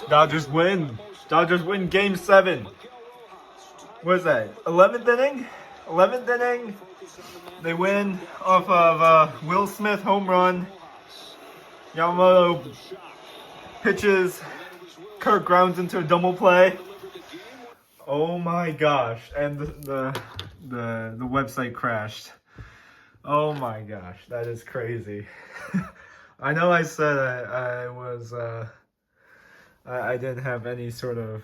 Dodgers win. Dodgers win Game 7. What is that? 11th inning? 11th inning. They win off of Will Smith home run. Yamamoto pitches. Kirk grounds into a double play. Oh my gosh! And the website crashed. Oh my gosh, that is crazy. I know I said I didn't have any sort of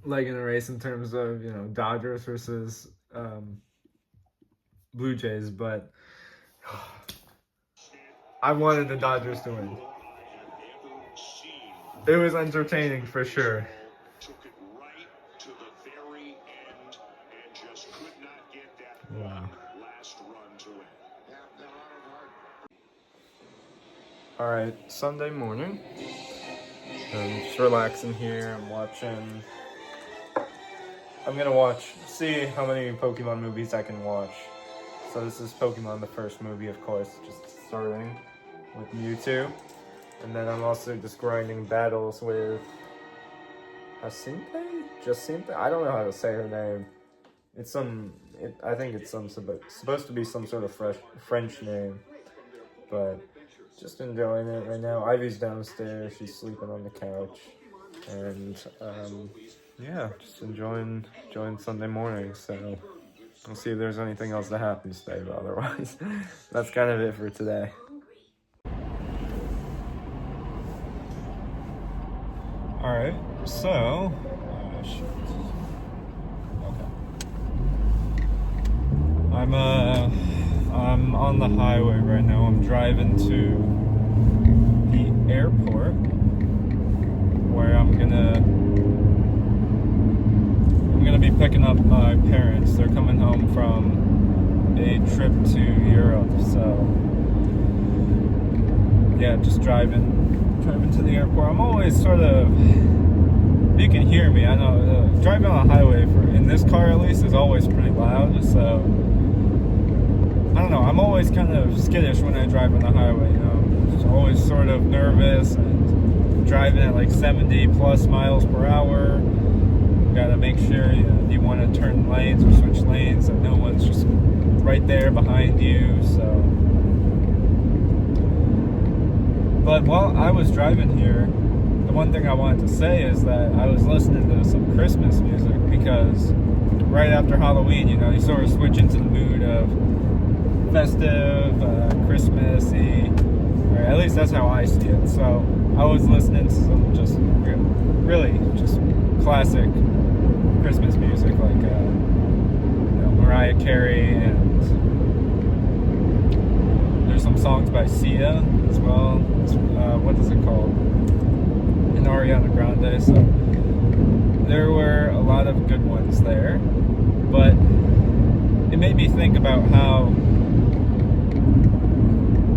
leg in the race in terms of, Dodgers versus Blue Jays, but I wanted the Dodgers to win. It was entertaining for sure. Wow. Alright, Sunday morning. I'm just relaxing here. I'm gonna see how many Pokemon movies I can watch. So this is Pokemon, the first movie, of course, just starting with Mewtwo. And then I'm also just grinding battles with Jacinthe? I don't know how to say her name. I think it's supposed to be some sort of French name. But just enjoying it right now. Ivy's downstairs, she's sleeping on the couch. And yeah, just enjoying Sunday morning. So we'll see if there's anything else that happens today, but otherwise that's kind of it for today. Alright, so I'm on the highway right now. I'm driving to the airport where I'm gonna be picking up my parents. They're coming home from a trip to Europe, so yeah, just driving to the airport. I'm always sort of, you can hear me, I know, driving on the highway, in this car at least, is always pretty loud, so I don't know, I'm always kind of skittish when I drive on the highway, just always sort of nervous, and driving at like 70 plus miles per hour. You gotta make sure you want to turn lanes or switch lanes, and no one's just right there behind you, so. But while I was driving here, the one thing I wanted to say is that I was listening to some Christmas music, because right after Halloween, you sort of switch into the mood of festive, Christmassy, or at least that's how I see it. So I was listening to some just really just classic Christmas music, like Mariah Carey, and there's some songs by Sia as well. What is it called? And Ariana Grande. So there were a lot of good ones there, but it made me think about how,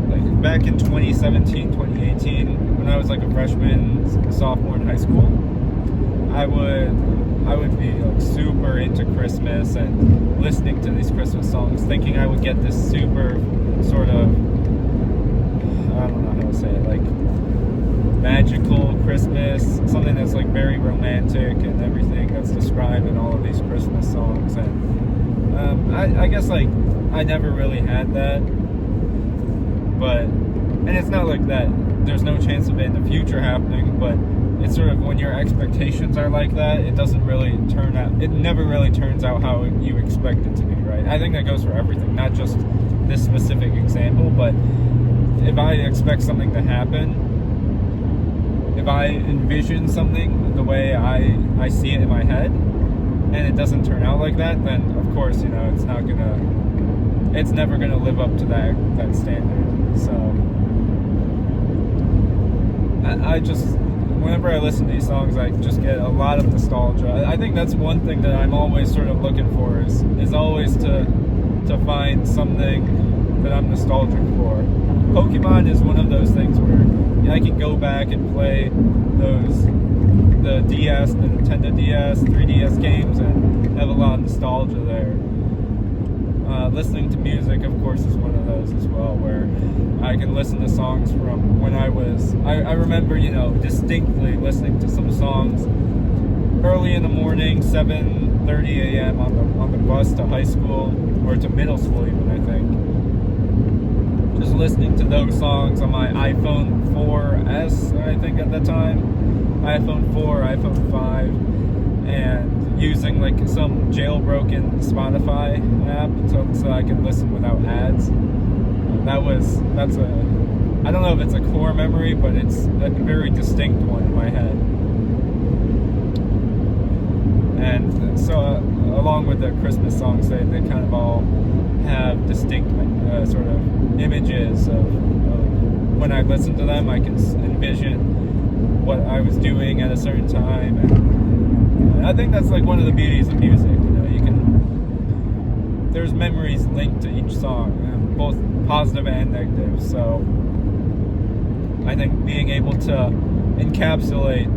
like, back in 2017, 2018, when I was like a freshman, sophomore in high school, I would be like super into Christmas and listening to these Christmas songs, thinking I would get this super sort of, I don't know how to say it, like magical Christmas, something that's like very romantic and everything that's described in all of these Christmas songs. And I guess like I never really had that, but, and it's not like that there's no chance of it in the future happening, but it's sort of when your expectations are like that, it never really turns out how you expect it to be, right? I think that goes for everything, not just this specific example, but if I expect something to happen, if I envision something the way I see it in my head, and it doesn't turn out like that, then of course, it's never gonna live up to that standard. So I just, whenever I listen to these songs, I just get a lot of nostalgia. I think that's one thing that I'm always sort of looking for, is always to find something that I'm nostalgic for. Pokemon is one of those things where I can go back and play the Nintendo DS, 3DS games, and have a lot of nostalgia there. Listening to music, of course, is one of those as well, where I can listen to songs from when I was I remember, distinctly listening to some songs early in the morning, 7:30 a.m. on the bus to high school, or to middle school even, I think. Just listening to those songs on my iPhone 4S, I think at the time. iPhone 4, iPhone 5, and using like some jailbroken Spotify app so I can listen without ads. That's I don't know if it's a core memory, but it's a very distinct one in my head. And so, along with the Christmas songs, they kind of all have distinct sort of images of when I listen to them. I can envision what I was doing at a certain time, and I think that's like one of the beauties of music. There's memories linked to each song, both positive and negative. So I think being able to encapsulate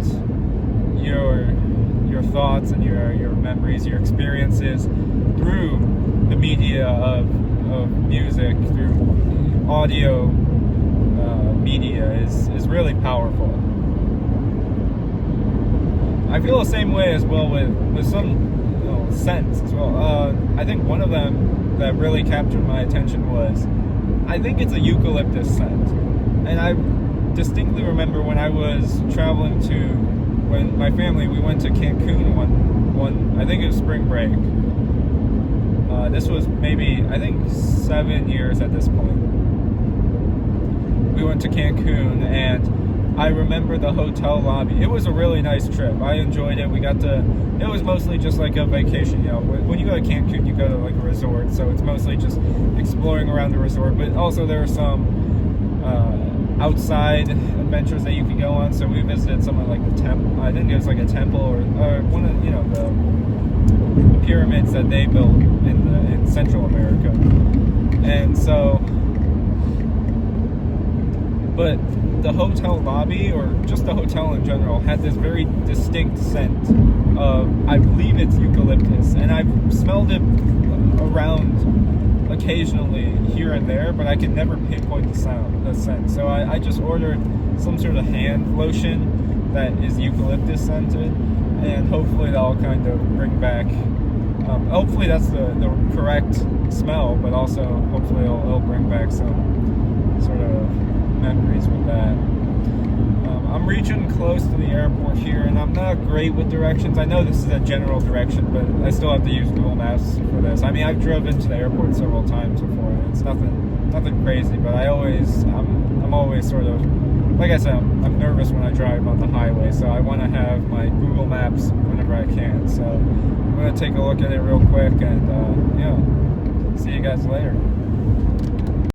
your thoughts and your memories, your experiences through the media of music, through audio media is really powerful. I feel the same way as well with some scents as well. I think one of them that really captured my attention was, I think it's a eucalyptus scent. And I distinctly remember when I was traveling when my family, we went to Cancun one I think it was spring break. This was maybe, I think, 7 years at this point. We went to Cancun, and I remember the hotel lobby. It was a really nice trip. I enjoyed it. It was mostly just like a vacation, When you go to Cancun, you go to like a resort, so it's mostly just exploring around the resort, but also there are some outside adventures that you can go on. So we visited some of like the temple. I think it was like a temple or one of the pyramids that they built in Central America. And so, but the hotel lobby, or just the hotel in general, had this very distinct scent of, I believe it's eucalyptus, and I've smelled it around occasionally here and there, but I could never pinpoint the scent. So I just ordered some sort of hand lotion that is eucalyptus scented, and hopefully that'll kind of bring back, hopefully that's the correct smell, but also hopefully it'll bring back some sort of memories with that. I'm reaching close to the airport here, and I'm not great with directions. I know this is a general direction, but I still have to use Google Maps for this. I mean, I've driven to the airport several times before, and it's nothing crazy, but I'm always sort of, like I said, I'm nervous when I drive on the highway, so I want to have my Google Maps whenever I can. So I'm going to take a look at it real quick, and see you guys later.